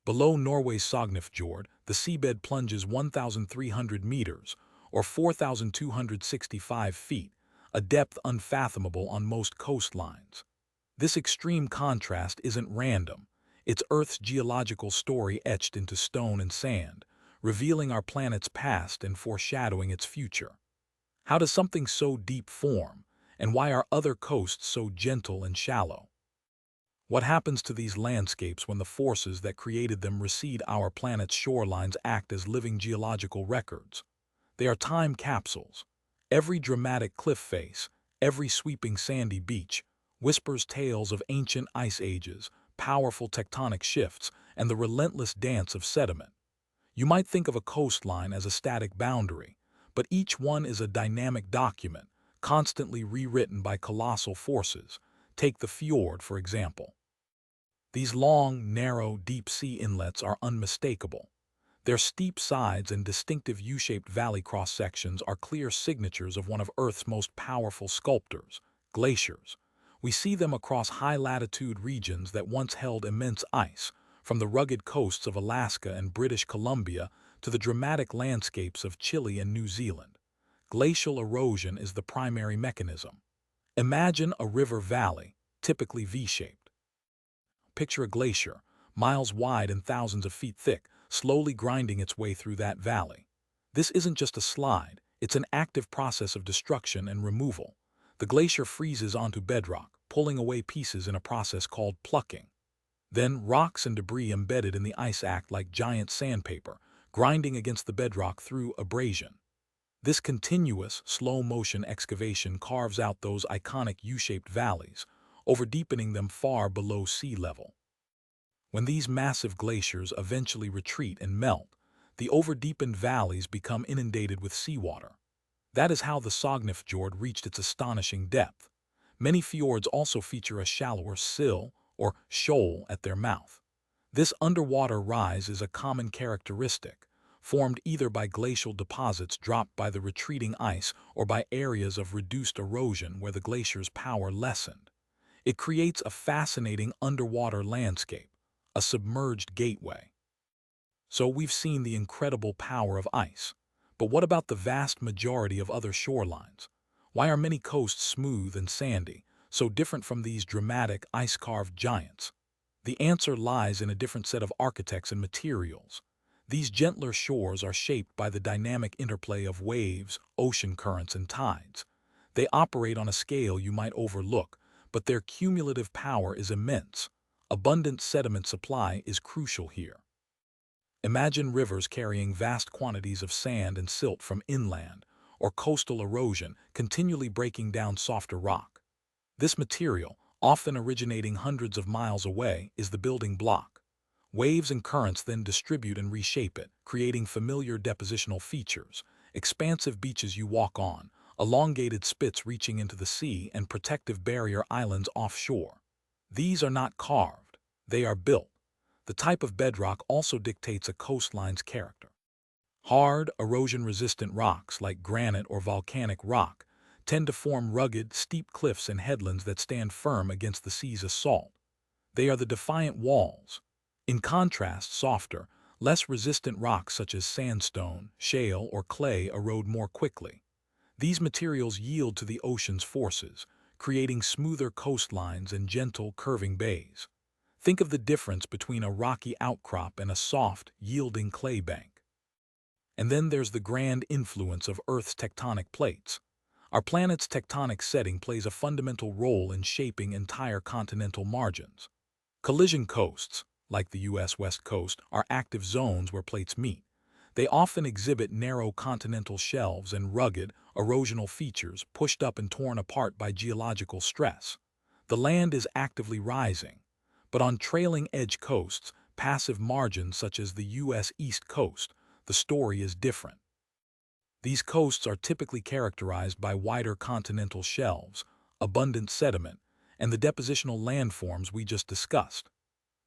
Below Norway's Sognefjord, the seabed plunges 1,300 meters, or 4,265 feet, a depth unfathomable on most coastlines. This extreme contrast isn't random. It's Earth's geological story etched into stone and sand, revealing our planet's past and foreshadowing its future. How does something so deep form, and why are other coasts so gentle and shallow? What happens to these landscapes when the forces that created them recede? Our planet's shorelines act as living geological records. They are time capsules. Every dramatic cliff face, every sweeping sandy beach, whispers tales of ancient ice ages, powerful tectonic shifts, and the relentless dance of sediment. You might think of a coastline as a static boundary, but each one is a dynamic document, constantly rewritten by colossal forces. Take the fjord, for example. These long, narrow, deep-sea inlets are unmistakable. Their steep sides and distinctive U-shaped valley cross-sections are clear signatures of one of Earth's most powerful sculptors, glaciers. We see them across high-latitude regions that once held immense ice, from the rugged coasts of Alaska and British Columbia to the dramatic landscapes of Chile and New Zealand. Glacial erosion is the primary mechanism. Imagine a river valley, typically V-shaped. Picture a glacier, miles wide and thousands of feet thick, slowly grinding its way through that valley. This isn't just a slide, it's an active process of destruction and removal. The glacier freezes onto bedrock, pulling away pieces in a process called plucking. Then rocks and debris embedded in the ice act like giant sandpaper, grinding against the bedrock through abrasion. This continuous, slow-motion excavation carves out those iconic U-shaped valleys, over-deepening them far below sea level. When these massive glaciers eventually retreat and melt, the over-deepened valleys become inundated with seawater. That is how the Sognefjord reached its astonishing depth. Many fjords also feature a shallower sill, or shoal, at their mouth. This underwater rise is a common characteristic, formed either by glacial deposits dropped by the retreating ice or by areas of reduced erosion where the glacier's power lessened. It creates a fascinating underwater landscape, a submerged gateway. So we've seen the incredible power of ice. But what about the vast majority of other shorelines? Why are many coasts smooth and sandy, so different from these dramatic, ice-carved giants? The answer lies in a different set of architects and materials. These gentler shores are shaped by the dynamic interplay of waves, ocean currents, and tides. They operate on a scale you might overlook, but their cumulative power is immense. Abundant sediment supply is crucial here. Imagine rivers carrying vast quantities of sand and silt from inland, or coastal erosion continually breaking down softer rock. This material, often originating hundreds of miles away, is the building block. Waves and currents then distribute and reshape it, creating familiar depositional features, expansive beaches you walk on, elongated spits reaching into the sea, and protective barrier islands offshore. These are not carved, they are built. The type of bedrock also dictates a coastline's character. Hard, erosion-resistant rocks like granite or volcanic rock tend to form rugged, steep cliffs and headlands that stand firm against the sea's assault. They are the defiant walls. In contrast, softer, less resistant rocks such as sandstone, shale, or clay erode more quickly. These materials yield to the ocean's forces, creating smoother coastlines and gentle, curving bays. Think of the difference between a rocky outcrop and a soft, yielding clay bank. And then there's the grand influence of Earth's tectonic plates. Our planet's tectonic setting plays a fundamental role in shaping entire continental margins. Collision coasts, like the U.S. West Coast, are active zones where plates meet. They often exhibit narrow continental shelves and rugged, erosional features pushed up and torn apart by geological stress. The land is actively rising. But on trailing edge coasts, passive margins such as the U.S. East Coast, the story is different. These coasts are typically characterized by wider continental shelves, abundant sediment, and the depositional landforms we just discussed.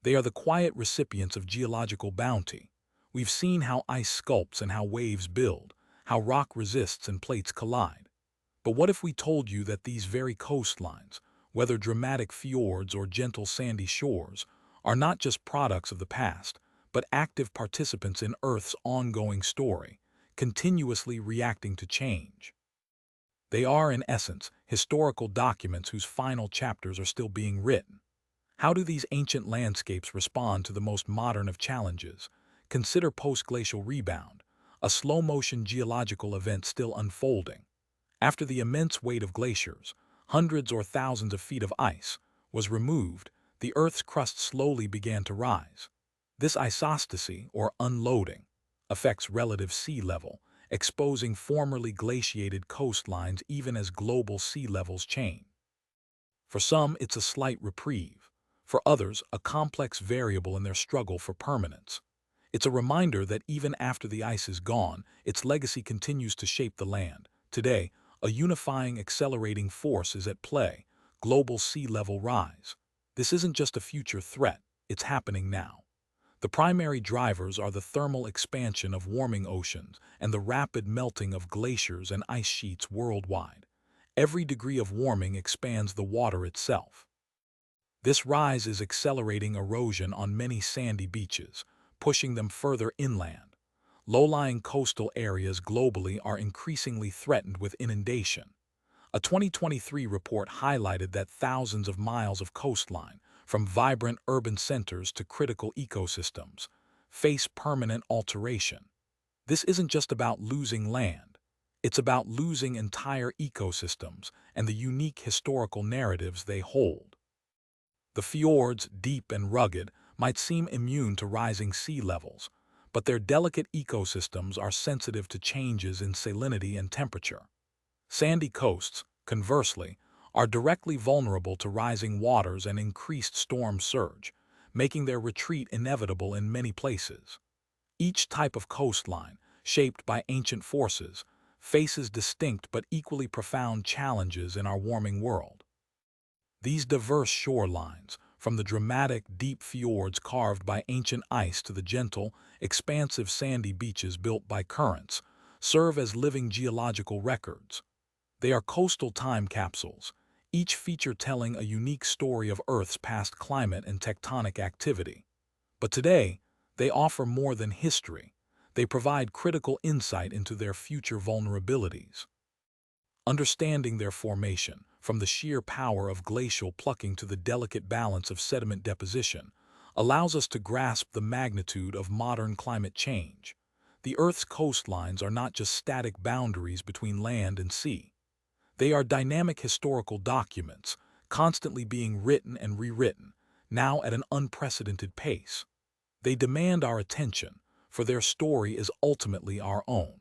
They are the quiet recipients of geological bounty. We've seen how ice sculpts and how waves build, how rock resists and plates collide. But what if we told you that these very coastlines, whether dramatic fjords or gentle sandy shores, are not just products of the past, but active participants in Earth's ongoing story, continuously reacting to change. They are, in essence, historical documents whose final chapters are still being written. How do these ancient landscapes respond to the most modern of challenges? Consider post-glacial rebound, a slow-motion geological event still unfolding. After the immense weight of glaciers, hundreds or thousands of feet of ice, was removed, the Earth's crust slowly began to rise. This isostasy, or unloading, affects relative sea level, exposing formerly glaciated coastlines even as global sea levels change. For some, it's a slight reprieve. For others, a complex variable in their struggle for permanence. It's a reminder that even after the ice is gone, its legacy continues to shape the land. Today, a unifying, accelerating force is at play: global sea level rise. This isn't just a future threat, it's happening now. The primary drivers are the thermal expansion of warming oceans and the rapid melting of glaciers and ice sheets worldwide. Every degree of warming expands the water itself. This rise is accelerating erosion on many sandy beaches, pushing them further inland. Low-lying coastal areas globally are increasingly threatened with inundation. A 2023 report highlighted that thousands of miles of coastline, from vibrant urban centers to critical ecosystems, face permanent alteration. This isn't just about losing land. It's about losing entire ecosystems and the unique historical narratives they hold. The fjords, deep and rugged, might seem immune to rising sea levels, but their delicate ecosystems are sensitive to changes in salinity and temperature. Sandy coasts, conversely, are directly vulnerable to rising waters and increased storm surge, making their retreat inevitable in many places. Each type of coastline, shaped by ancient forces, faces distinct but equally profound challenges in our warming world. These diverse shorelines, from the dramatic, deep fjords carved by ancient ice to the gentle, expansive sandy beaches built by currents, serve as living geological records. They are coastal time capsules, each feature telling a unique story of Earth's past climate and tectonic activity. But today, they offer more than history. They provide critical insight into their future vulnerabilities. Understanding their formation, from the sheer power of glacial plucking to the delicate balance of sediment deposition, allows us to grasp the magnitude of modern climate change. The Earth's coastlines are not just static boundaries between land and sea. They are dynamic historical documents, constantly being written and rewritten, now at an unprecedented pace. They demand our attention, for their story is ultimately our own.